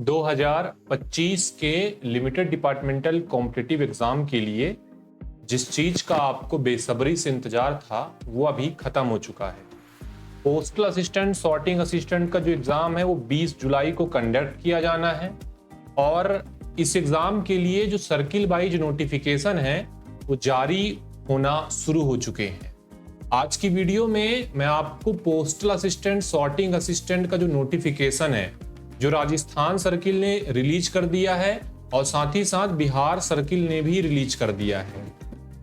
2025 के limited departmental competitive exam के लिए जिस चीज का आपको बेसब्री से इंतजार था वो अभी खत्म हो चुका है। पोस्टल असिस्टेंट, सॉर्टिंग असिस्टेंट का जो एग्जाम है वो 20 जुलाई को कंडक्ट किया जाना है और इस एग्जाम के लिए जो सर्किल वाइज नोटिफिकेशन है वो जारी होना शुरू हो चुके हैं। आज की वीडियो में मैं आपको पोस्टल असिस्टेंट, सॉर्टिंग असिस्टेंट का जो नोटिफिकेशन है जो राजस्थान सर्किल ने रिलीज कर दिया है और साथ ही साथ बिहार सर्किल ने भी रिलीज कर दिया है।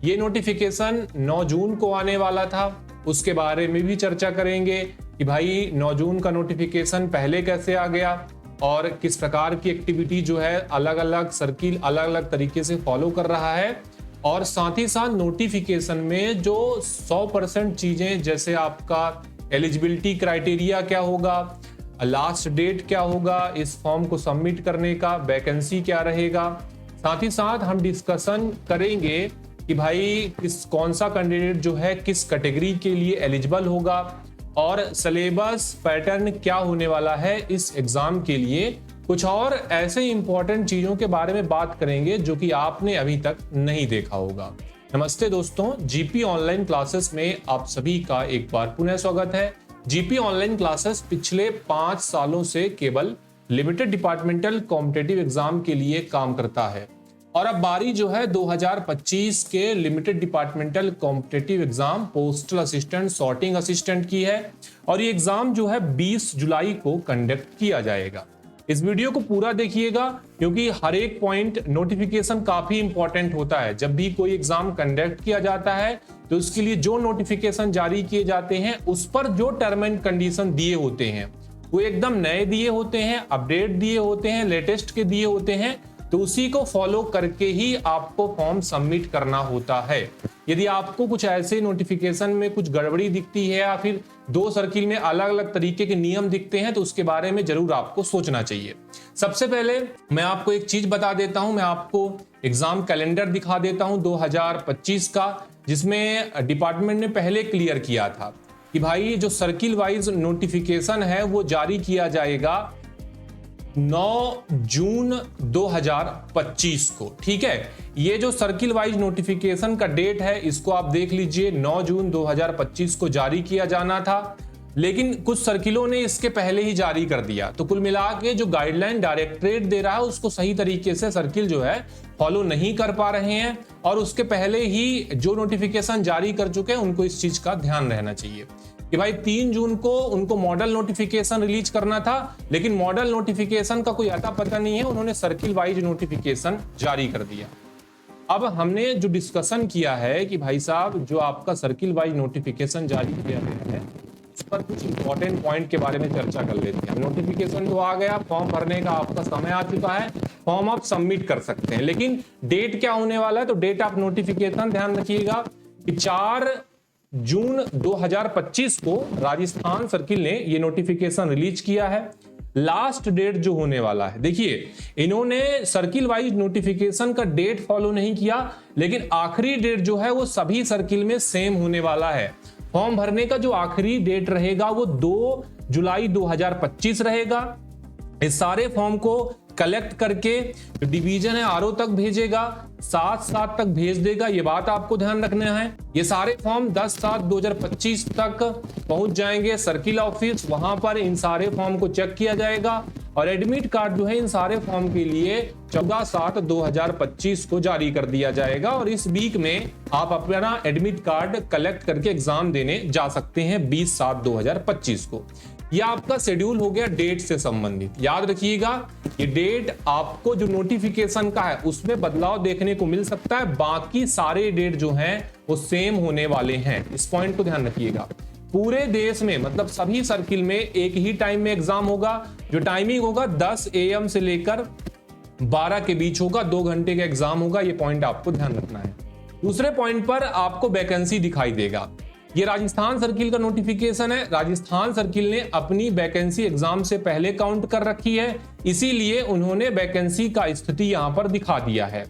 ये नोटिफिकेशन 9 जून को आने वाला था, उसके बारे में भी चर्चा करेंगे कि भाई 9 जून का नोटिफिकेशन पहले कैसे आ गया और किस प्रकार की एक्टिविटी जो है अलग अलग सर्किल अलग अलग तरीके से फॉलो कर रहा है। और साथ ही साथ नोटिफिकेशन में जो 100% चीजें, जैसे आपका एलिजिबिलिटी क्राइटेरिया क्या होगा, लास्ट डेट क्या होगा इस फॉर्म को सबमिट करने का, वैकेंसी क्या रहेगा, साथ ही साथ हम डिस्कशन करेंगे कि भाई कौन सा कैंडिडेट जो है किस कैटेगरी के लिए एलिजिबल होगा और सिलेबस पैटर्न क्या होने वाला है इस एग्जाम के लिए। कुछ और ऐसे इंपॉर्टेंट चीजों के बारे में बात करेंगे जो कि आपने अभी तक नहीं देखा होगा। नमस्ते दोस्तों, जीपी ऑनलाइन क्लासेस में आप सभी का एक बार पुनः स्वागत है। जीपी ऑनलाइन क्लासेस पिछले 5 सालों से केवल लिमिटेड डिपार्टमेंटल कॉम्पिटिटिव एग्जाम के लिए काम करता है और अब बारी जो है 2025 के limited departmental competitive exam postal assistant, sorting assistant की है और ये एग्जाम जो है 20 जुलाई को कंडक्ट किया जाएगा। इस वीडियो को पूरा देखिएगा क्योंकि हर एक पॉइंट नोटिफिकेशन काफी इंपॉर्टेंट होता है। जब भी कोई एग्जाम कंडक्ट किया जाता है तो उसके लिए जो नोटिफिकेशन जारी किए जाते हैं उस पर जो टर्म एंड कंडीशन दिए होते हैं वो एकदम नए दिए होते हैं, अपडेट दिए होते हैं, लेटेस्ट के दिए होते हैं, तो उसी को फॉलो करके ही आपको फॉर्म सबमिट करना होता है। यदि आपको कुछ ऐसे नोटिफिकेशन में कुछ गड़बड़ी दिखती है या फिर 2 सर्किल में अलग अलग तरीके के नियम दिखते हैं तो उसके बारे में जरूर आपको सोचना चाहिए। सबसे पहले मैं आपको एक चीज बता देता हूं, मैं आपको एग्जाम कैलेंडर दिखा देता हूं 2025 का, जिसमें डिपार्टमेंट ने पहले क्लियर किया था कि भाई जो सर्किल वाइज नोटिफिकेशन है वो जारी किया जाएगा 9 जून 2025 को। ठीक है, ये जो सर्किल वाइज नोटिफिकेशन का डेट है इसको आप देख लीजिए, 9 जून 2025 को जारी किया जाना था, लेकिन कुछ सर्किलों ने इसके पहले ही जारी कर दिया। तो कुल मिला के जो गाइडलाइन डायरेक्टरेट दे रहा है उसको सही तरीके से सर्किल जो है फॉलो नहीं कर पा रहे हैं और उसके पहले ही जो नोटिफिकेशन जारी कर चुके हैं उनको इस चीज का ध्यान रहना चाहिए कि भाई 3 जून को उनको मॉडल नोटिफिकेशन रिलीज करना था, लेकिन मॉडल नोटिफिकेशन का कोई अता पता नहीं है, उन्होंने सर्किल वाइज नोटिफिकेशन जारी कर दिया। अब हमने जो डिस्कशन किया है कि भाई साहब जो आपका सर्किल वाइज नोटिफिकेशन जारी किया गया है उस पर कुछ इंपॉर्टेंट पॉइंट के बारे में चर्चा कर लेते हैं। नोटिफिकेशन तो आ गया, फॉर्म भरने का आपका समय आ चुका है, फॉर्म आप सबमिट कर सकते हैं, लेकिन डेट क्या होने वाला है, तो डेट ऑफ नोटिफिकेशन ध्यान रखिएगा कि 4 जून 2025 को राजस्थान सर्किल ने ये नोटिफिकेशन रिलीज किया है। लास्ट डेट जो होने वाला है, देखिए इन्होंने सर्किल वाइज नोटिफिकेशन का डेट फॉलो नहीं किया, लेकिन आखिरी डेट जो है वो सभी सर्किल में सेम होने वाला है। फॉर्म भरने का जो आखिरी डेट रहेगा वो 2 जुलाई 2025 रहेगा। इस सारे फॉर्म को कलेक्ट करके डिवीजन है आरओ तक भेजेगा, 7/7 तक भेज देगा, ये बात आपको ध्यान रखना है। ये सारे फॉर्म 10/7/2025 तक पहुंच जाएंगे सर्किल ऑफिस, वहां पर इन सारे फॉर्म को चेक किया जाएगा और एडमिट कार्ड जो है इन सारे फॉर्म के लिए 14/7/2025 को जारी कर दिया जाएगा और इस वीक में आप अपना एडमिट कार्ड कलेक्ट करके एग्जाम देने जा सकते हैं 20/7/2025 को। यह आपका शेड्यूल हो गया डेट से संबंधित। याद रखिएगा ये डेट आपको जो नोटिफिकेशन का है उसमें बदलाव देखने को मिल सकता है, बाकी सारे डेट जो हैं वो सेम होने वाले हैं। इस पॉइंट को ध्यान रखिएगा। पूरे देश में मतलब सभी सर्किल में एक ही टाइम में एग्जाम होगा, जो टाइमिंग होगा 10 AM से लेकर 12 के बीच होगा, 2 घंटे का एग्जाम होगा, ये पॉइंट आपको ध्यान रखना है। दूसरे पॉइंट पर आपको वैकेंसी दिखाई देगा। ये राजस्थान सर्किल का नोटिफिकेशन है, राजस्थान सर्किल ने अपनी वैकेंसी एग्जाम से पहले काउंट कर रखी है, इसीलिए उन्होंने वैकेंसी का स्थिति यहां पर दिखा दिया है।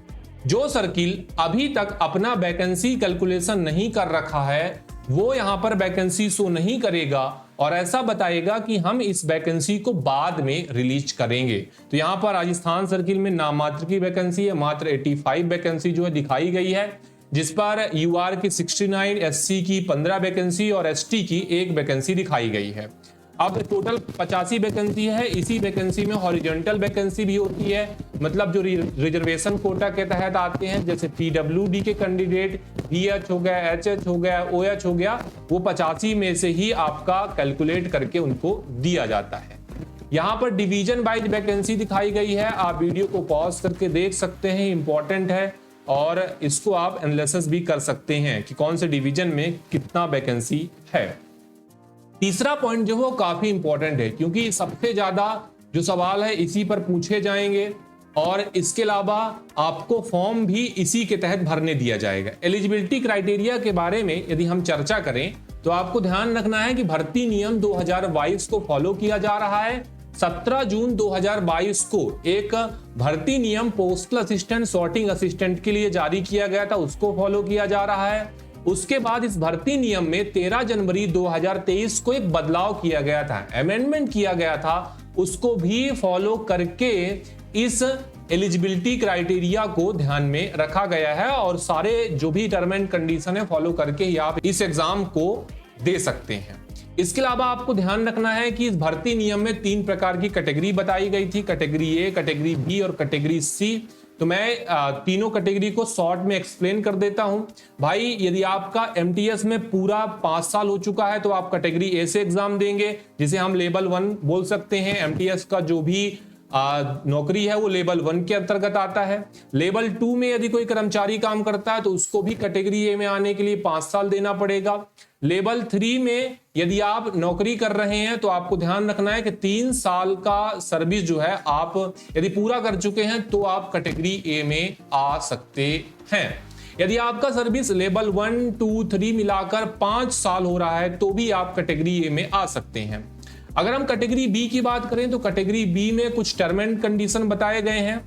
जो सर्किल अभी तक अपना वैकेंसी कैलकुलेशन नहीं कर रखा है वो यहां पर वैकेंसी शो नहीं करेगा और ऐसा बताएगा कि हम इस वैकेंसी को बाद में रिलीज करेंगे। तो यहाँ पर राजस्थान सर्किल में नाममात्र की वैकेंसी है, मात्र 85 वैकेंसी जो है दिखाई गई है, जिस पर यूआर की 69, एससी की 15 वैकेंसी और एसटी की 1 वैकेंसी दिखाई गई है। अब टोटल 85 वैकेंसी है। इसी वैकेंसी में हॉरिजॉन्टल वैकेंसी भी होती है, मतलब जो रिजर्वेशन कोटा के तहत आते हैं, जैसे पीडब्ल्यूडी के कैंडिडेट, बीएच हो गया, एचएच हो गया, ओएच हो गया, वो 85 में से ही आपका कैलकुलेट करके उनको दिया जाता है। यहाँ पर डिवीजन वाइज वैकेंसी दिखाई गई है, आप वीडियो को पॉज करके देख सकते हैं, इंपॉर्टेंट है, और इसको आप एनालिसिस भी कर सकते हैं कि कौन से डिवीजन में कितना वैकेंसी है। तीसरा पॉइंट जो वो काफी इंपॉर्टेंट है, क्योंकि सबसे ज्यादा जो सवाल है इसी पर पूछे जाएंगे, और इसके अलावा आपको फॉर्म भी इसी के तहत भरने दिया जाएगा। एलिजिबिलिटी क्राइटेरिया के बारे में यदि हम चर्चा करें तो आपको ध्यान रखना है कि भर्ती नियम 2022 को फॉलो किया जा रहा है। 17 जून 2022 को एक भर्ती नियम पोस्टल असिस्टेंट, सॉर्टिंग असिस्टेंट के लिए जारी किया गया था, उसको फॉलो किया जा रहा है। उसके बाद इस भर्ती नियम में 13 जनवरी 2023 को एक बदलाव किया गया था, अमेंडमेंट किया गया था, उसको भी फॉलो करके इस एलिजिबिलिटी क्राइटेरिया को ध्यान में रखा गया है, और सारे जो भी टर्म एंड कंडीशन है फॉलो करके ही आप इस एग्जाम को दे सकते हैं। इसके अलावा आपको ध्यान रखना है कि इस भर्ती नियम में 3 प्रकार की कैटेगरी बताई गई थी, कैटेगरी ए, कैटेगरी बी और कैटेगरी सी। तो मैं तीनों कैटेगरी को शॉर्ट में एक्सप्लेन कर देता हूं। भाई यदि आपका एमटीएस में पूरा 5 साल हो चुका है तो आप कैटेगरी ए से एग्जाम देंगे, जिसे हम लेवल 1 बोल सकते हैं। एमटीएस का जो भी नौकरी है वो लेवल 1 के अंतर्गत आता है। लेवल 2 में यदि कोई कर्मचारी काम करता है तो उसको भी कैटेगरी ए में आने के लिए 5 साल देना पड़ेगा। लेवल 3 में यदि आप नौकरी कर रहे हैं तो आपको ध्यान रखना है कि 3 साल का सर्विस जो है आप यदि पूरा कर चुके हैं तो आप कैटेगरी ए में आ सकते हैं। यदि आपका सर्विस लेवल 1, 2, 3 मिलाकर 5 साल हो रहा है तो भी आप कैटेगरी ए में आ सकते हैं। अगर हम कैटेगरी बी की बात करें तो कैटेगरी बी में कुछ टर्म एंड कंडीशन बताए गए हैं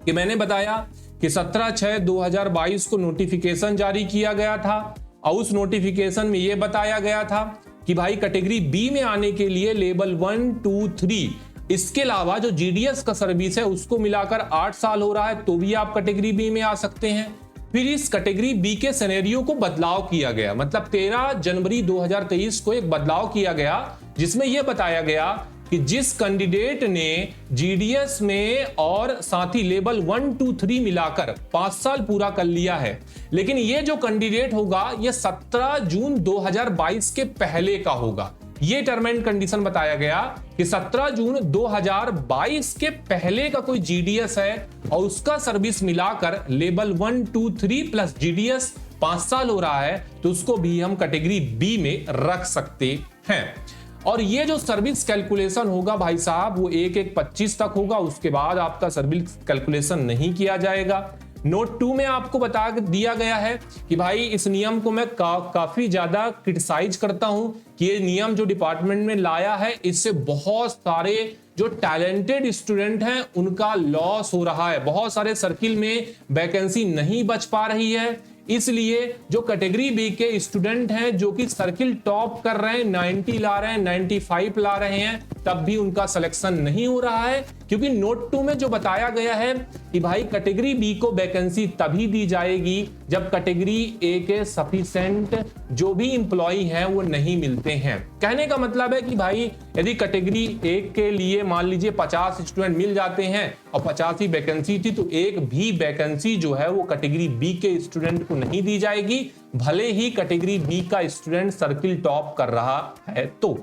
कि मैंने बताया कि 17/6/2022 को नोटिफिकेशन जारी किया गया था, और उस नोटिफिकेशन में यह बताया गया था कि भाई कैटेगरी बी में आने के लिए लेवल 1, 2, 3 इसके अलावा जो जीडीएस का सर्विस है उसको मिलाकर 8 साल हो रहा है तो भी आप कैटेगरी बी में आ सकते हैं। फिर इस कैटेगरी बी के सिनेरियो को बदलाव किया गया, मतलब 13 जनवरी 2023 को एक बदलाव किया गया जिसमें यह बताया गया कि जिस कैंडिडेट ने जीडीएस में और साथ ही लेवल 1, 2, 3 मिलाकर 5 साल पूरा कर लिया है, लेकिन ये जो कैंडिडेट होगा ये 17 जून 2022 के पहले का होगा। ये टर्म एंड कंडीशन बताया गया कि 17 जून 2022 के पहले का कोई जीडीएस है और उसका सर्विस मिलाकर लेवल 1, 2, 3 प्लस जीडीएस 5 साल हो रहा है तो उसको भी हम कैटेगरी बी में रख सकते हैं। और ये जो सर्विस कैलकुलेशन होगा भाई साहब वो 1/1/25 तक होगा, उसके बाद आपका सर्विस कैलकुलेशन नहीं किया जाएगा। नोट 2 में आपको बता दिया गया है कि भाई इस नियम को मैं काफी ज्यादा क्रिटिसाइज करता हूं कि ये नियम जो डिपार्टमेंट में लाया है इससे बहुत सारे जो टैलेंटेड स्टूडेंट हैं उनका लॉस हो रहा है, बहुत सारे सर्किल में वैकेंसी नहीं बच पा रही है। इसलिए जो कैटेगरी बी के स्टूडेंट हैं जो कि सर्किल टॉप कर रहे हैं, 90 ला रहे हैं, 95 ला रहे हैं, तब भी उनका सिलेक्शन नहीं हो रहा है, क्योंकि नोट 2 में जो बताया गया है कि भाई कैटेगरी बी को वैकेंसी तभी दी जाएगी जब कैटेगरी ए के सफिशिएंट जो भी इंप्लॉई हैं वो नहीं मिलते हैं। कहने का मतलब है कि भाई यदि कैटेगरी ए के लिए मान लीजिए 50 स्टूडेंट मिल जाते हैं और 50 ही वैकेंसी थी तो एक भी वैकेंसी जो है वो कैटेगरी बी के स्टूडेंट को नहीं दी जाएगी, भले ही कैटेगरी बी का स्टूडेंट सर्किल टॉप कर रहा है। तो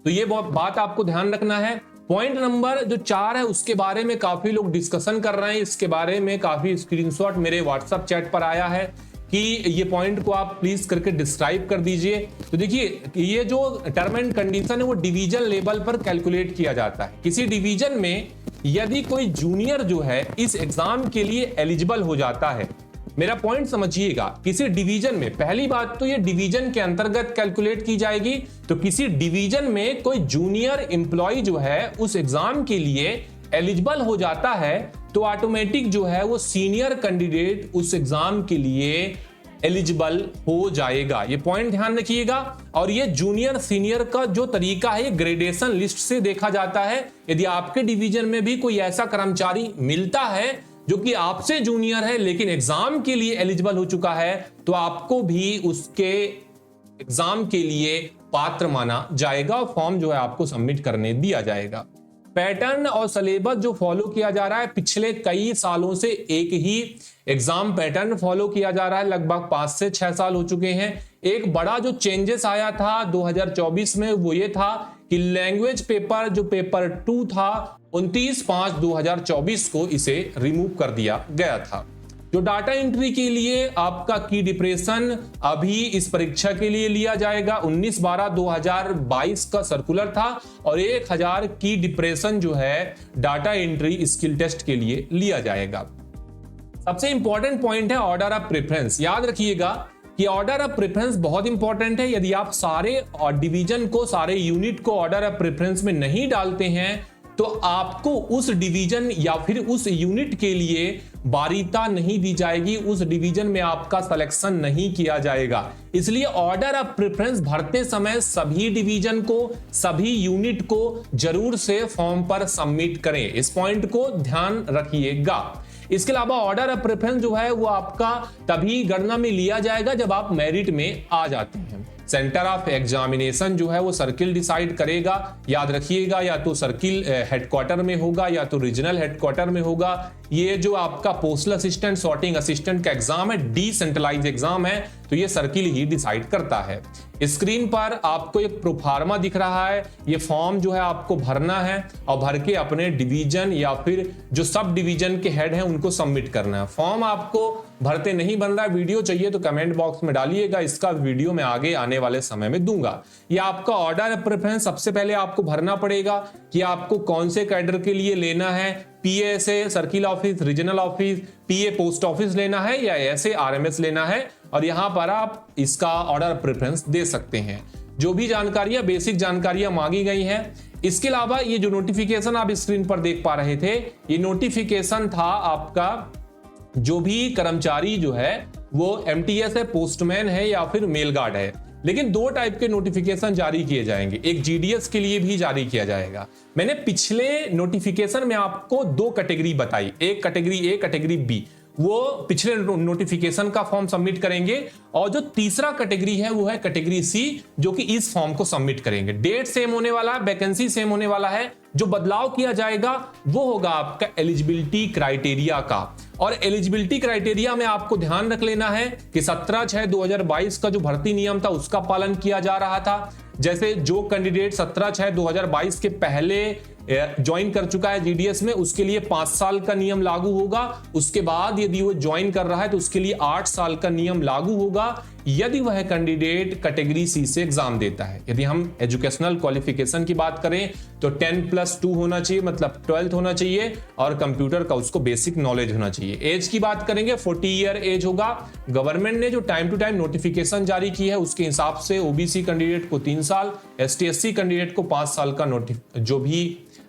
ये बात आपको ध्यान रखना है। पॉइंट नंबर जो 4 है उसके बारे में काफी लोग डिस्कशन कर रहे हैं, इसके बारे में काफी स्क्रीनशॉट मेरे व्हाट्सएप चैट पर आया है कि ये पॉइंट को आप प्लीज करके डिस्क्राइब कर दीजिए। तो देखिए ये जो टर्म एंड कंडीशन है वो डिवीजन लेवल पर कैलकुलेट किया जाता है। किसी डिवीजन में यदि कोई जूनियर जो है इस एग्जाम के लिए एलिजिबल हो जाता है, मेरा पॉइंट समझिएगा, किसी डिवीजन में, पहली बात तो ये डिवीजन के अंतर्गत कैलकुलेट की जाएगी, तो किसी डिवीजन में कोई जूनियर एम्प्लॉय जो है उस एग्जाम के लिए एलिजिबल हो जाता है तो ऑटोमेटिक जो है वो सीनियर कैंडिडेट उस एग्जाम के लिए एलिजिबल हो जाएगा। ये पॉइंट ध्यान रखिएगा। और ये जूनियर सीनियर का जो तरीका है, ये ग्रेडेशन लिस्ट से देखा जाता है। यदि आपके डिवीजन में भी कोई ऐसा कर्मचारी मिलता है जो कि आपसे जूनियर है लेकिन एग्जाम के लिए एलिजिबल हो चुका है, तो आपको भी उसके एग्जाम के लिए पात्र माना जाएगा और फॉर्म जो है आपको सबमिट करने दिया जाएगा। पैटर्न और सिलेबस जो फॉलो किया जा रहा है, पिछले कई सालों से एक ही एग्जाम पैटर्न फॉलो किया जा रहा है, लगभग 5 से 6 साल हो चुके हैं। एक बड़ा जो चेंजेस आया था 2024 में वो ये था कि लैंग्वेज पेपर जो पेपर 2 था 29/5/2024 को इसे रिमूव कर दिया गया था। जो डाटा एंट्री के लिए आपका की डिप्रेशन अभी इस परीक्षा के लिए लिया जाएगा, 19/12/2022 का सर्कुलर था और 1000 की डिप्रेशन जो है डाटा एंट्री स्किल टेस्ट के लिए लिया जाएगा। सबसे इंपॉर्टेंट पॉइंट है ऑर्डर ऑफ प्रेफरेंस। याद रखिएगा कि ऑर्डर ऑफ प्रेफरेंस बहुत इंपॉर्टेंट है। यदि आप सारे डिवीजन को, सारे यूनिट को ऑर्डर ऑफ प्रेफरेंस में नहीं डालते हैं तो आपको उस डिवीजन या फिर उस यूनिट के लिए बारीता नहीं दी जाएगी, उस डिवीजन में आपका सिलेक्शन नहीं किया जाएगा। इसलिए ऑर्डर ऑफ प्रेफरेंस भरते समय सभी डिवीजन को, सभी यूनिट को जरूर से फॉर्म पर सबमिट करें। इस पॉइंट को ध्यान रखिएगा। इसके अलावा ऑर्डर ऑफ प्रेफरेंस जो है वो आपका तभी गणना में लिया जाएगा जब आप मेरिट में आ जाते हैं। सेंटर ऑफ एग्जामिनेशन जो है वो सर्किल डिसाइड करेगा। याद रखिएगा, या तो सर्किल हेडक्वार्टर में होगा या तो रीजनल हेडक्वार्टर में होगा। ये जो आपका पोस्टल असिस्टेंट, सॉर्टिंग असिस्टेंट का एग्जाम है, डिसेंट्रलाइज एग्जाम है, तो ये सर्किल ही डिसाइड करता है। स्क्रीन पर आपको एक प्रोफार्मा दिख रहा है, ये फॉर्म जो है आपको भरना है और भर के अपने डिवीजन या फिर जो सब डिवीजन के हेड हैं उनको सबमिट करना है। फॉर्म आपको भरते नहीं बन रहा है, वीडियो चाहिए तो कमेंट बॉक्स में डालिएगा, इसका वीडियो मैं आगे आने वाले समय में दूंगा। ये आपका ऑर्डर ऑफ प्रेफरेंस सबसे पहले आपको भरना पड़ेगा कि आपको कौन से कैडर के लिए लेना है। PSA circle office, regional office, PA post office लेना है या ऐसे आरएमएस लेना है, और यहां पर आप इसका ऑर्डर ऑफ प्रेफरेंस दे सकते हैं। जो भी जानकारियां, बेसिक जानकारियां मांगी गई हैं। इसके अलावा ये जो नोटिफिकेशन आप स्क्रीन पर देख पा रहे थे, ये नोटिफिकेशन था आपका जो भी कर्मचारी जो है वो एमटीएस है, पोस्टमैन है या फिर मेल गार्ड है। लेकिन 2 टाइप के नोटिफिकेशन जारी किए जाएंगे, एक जीडीएस के लिए भी जारी किया जाएगा। मैंने पिछले नोटिफिकेशन में आपको 2 कैटेगरी बताई, एक कैटेगरी ए, कैटेगरी बी। वो पिछले नोटिफिकेशन का फॉर्म सबमिट करेंगे, और जो तीसरा कैटेगरी है वो है कैटेगरी सी, जो कि इस फॉर्म को सबमिट करेंगे। डेट सेम होने वाला है, वैकेंसी सेम होने वाला है। जो बदलाव किया जाएगा वो होगा आपका एलिजिबिलिटी क्राइटेरिया का। और एलिजिबिलिटी क्राइटेरिया में आपको ध्यान रख लेना है कि 17/6/2022 का जो भर्ती नियम था उसका पालन किया जा रहा था। जैसे जो कैंडिडेट 17/6/2022 के पहले ज्वाइन कर चुका है जीडीएस में, उसके लिए 5 साल का नियम लागू होगा। उसके बाद यदि वो ज्वाइन कर रहा है तो उसके लिए 8 साल का नियम लागू होगा यदि वह कैंडिडेट कैटेगरी सी से एग्जाम देता है। यदि हम एजुकेशनल क्वालिफिकेशन की बात करें तो 10+2 होना चाहिए, मतलब 12th होना चाहिए, और कंप्यूटर का उसको बेसिक नॉलेज होना चाहिए। एज की बात करेंगे 40 ईयर एज होगा। गवर्नमेंट ने जो टाइम टू टाइम नोटिफिकेशन जारी की है उसके हिसाब से ओबीसी कैंडिडेट को 3 साल, एसटी एससी कैंडिडेट को 5 साल का जो भी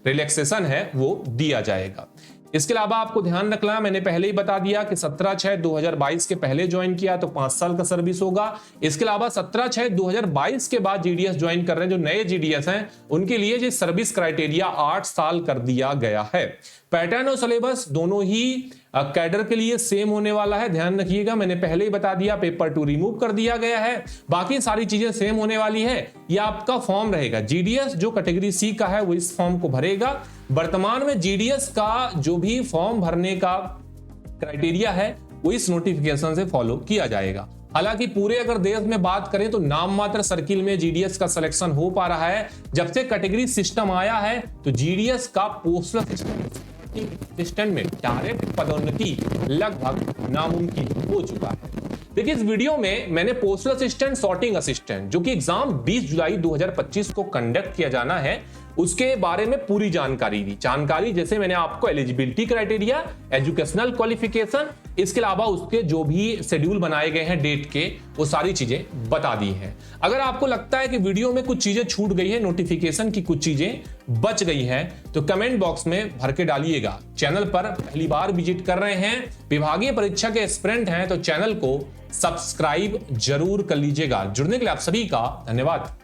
रिलैक्सेशन है वो दिया जाएगा। इसके अलावा आपको ध्यान रखना, मैंने पहले ही बता दिया कि 17/6/2022 के पहले ज्वाइन किया तो 5 साल का सर्विस होगा। इसके अलावा 17/6/2022 के बाद जीडीएस ज्वाइन कर रहे हैं, जो नए जीडीएस हैं, उनके लिए जो सर्विस क्राइटेरिया 8 साल कर दिया गया है। पैटर्न और सिलेबस दोनों ही कैडर के लिए सेम होने वाला है, ध्यान रखिएगा। मैंने पहले ही बता दिया, पेपर 2 रिमूव कर दिया गया है, बाकी सारी चीजें सेम होने वाली है। यह आपका फॉर्म रहेगा। जीडीएस जो कैटेगरी सी का है वो इस फॉर्म को भरेगा। वर्तमान में जीडीएस का जो भी फॉर्म भरने का क्राइटेरिया है वो इस नोटिफिकेशन से फॉलो किया जाएगा। हालांकि पूरे अगर देश में बात करें तो नाम मात्र सर्किल में जीडीएस का सिलेक्शन हो पा रहा है। जब से कैटेगरी सिस्टम आया है तो जीडीएस का पोस्टल असिस्टेंट में डायरेक्ट पदोन्नति लगभग नामुमकिन हो चुका है। देखिए, इस वीडियो में मैंने पोस्टल असिस्टेंट, सॉर्टिंग असिस्टेंट, जो कि एग्जाम 20 जुलाई 2025 को कंडक्ट किया जाना है, उसके बारे में पूरी जानकारी दी। जानकारी जैसे मैंने आपको एलिजिबिलिटी क्राइटेरिया, एजुकेशनल क्वालिफिकेशन, इसके अलावा उसके जो भी शेड्यूल बनाए गए हैं डेट के, वो सारी चीजें बता दी हैं। अगर आपको लगता है कि वीडियो में कुछ चीजें छूट गई है, नोटिफिकेशन की कुछ चीजें बच गई हैं, तो कमेंट बॉक्स में भर के डालिएगा। चैनल पर पहली बार विजिट कर रहे हैं, विभागीय परीक्षा के एस्पिरेंट हैं, तो चैनल को सब्सक्राइब जरूर कर लीजिएगा। जुड़ने के लिए आप सभी का धन्यवाद।